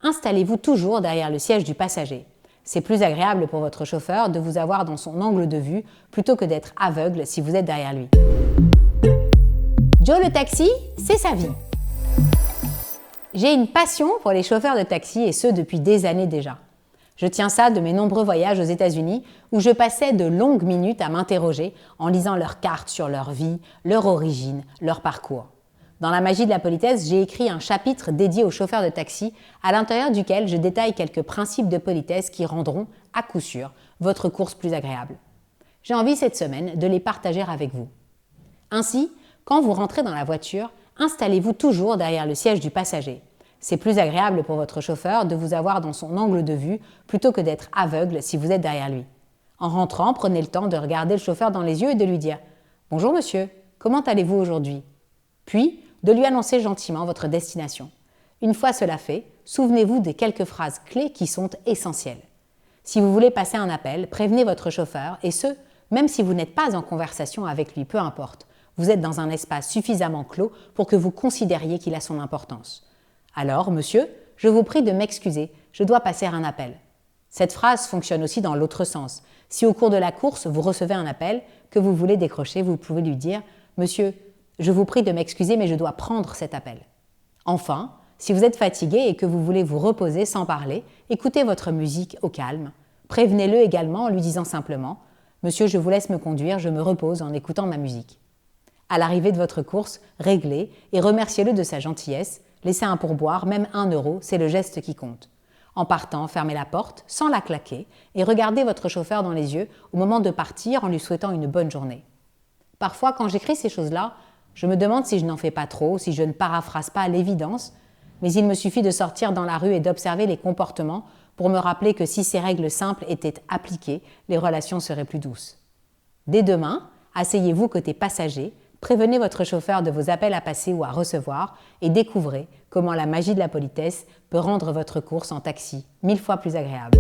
installez-vous toujours derrière le siège du passager. C'est plus agréable pour votre chauffeur de vous avoir dans son angle de vue plutôt que d'être aveugle si vous êtes derrière lui. Joe le taxi, c'est sa vie. J'ai une passion pour les chauffeurs de taxi et ce depuis des années déjà. Je tiens ça de mes nombreux voyages aux États-Unis où je passais de longues minutes à m'interroger en lisant leurs cartes sur leur vie, leur origine, leur parcours. Dans La magie de la politesse, j'ai écrit un chapitre dédié aux chauffeurs de taxi à l'intérieur duquel je détaille quelques principes de politesse qui rendront, à coup sûr, votre course plus agréable. J'ai envie cette semaine de les partager avec vous. Ainsi, quand vous rentrez dans la voiture, installez-vous toujours derrière le siège du passager. C'est plus agréable pour votre chauffeur de vous avoir dans son angle de vue plutôt que d'être aveugle si vous êtes derrière lui. En rentrant, prenez le temps de regarder le chauffeur dans les yeux et de lui dire « Bonjour monsieur, comment allez-vous aujourd'hui ?» Puis, de lui annoncer gentiment votre destination. Une fois cela fait, souvenez-vous des quelques phrases clés qui sont essentielles. Si vous voulez passer un appel, prévenez votre chauffeur et ce, même si vous n'êtes pas en conversation avec lui, peu importe. Vous êtes dans un espace suffisamment clos pour que vous considériez qu'il a son importance. Alors, monsieur, je vous prie de m'excuser, je dois passer un appel. Cette phrase fonctionne aussi dans l'autre sens. Si au cours de la course, vous recevez un appel que vous voulez décrocher, vous pouvez lui dire « Monsieur, je vous prie de m'excuser, mais je dois prendre cet appel. » Enfin, si vous êtes fatigué et que vous voulez vous reposer sans parler, écoutez votre musique au calme. Prévenez-le également en lui disant simplement « Monsieur, je vous laisse me conduire, je me repose en écoutant ma musique. » À l'arrivée de votre course, réglez et remerciez-le de sa gentillesse. Laissez un pourboire, même 1 €, c'est le geste qui compte. En partant, fermez la porte sans la claquer et regardez votre chauffeur dans les yeux au moment de partir en lui souhaitant une bonne journée. Parfois, quand j'écris ces choses-là, je me demande si je n'en fais pas trop, si je ne paraphrase pas l'évidence, mais il me suffit de sortir dans la rue et d'observer les comportements pour me rappeler que si ces règles simples étaient appliquées, les relations seraient plus douces. Dès demain, asseyez-vous côté passager, prévenez votre chauffeur de vos appels à passer ou à recevoir et découvrez comment la magie de la politesse peut rendre votre course en taxi 1000 fois plus agréable.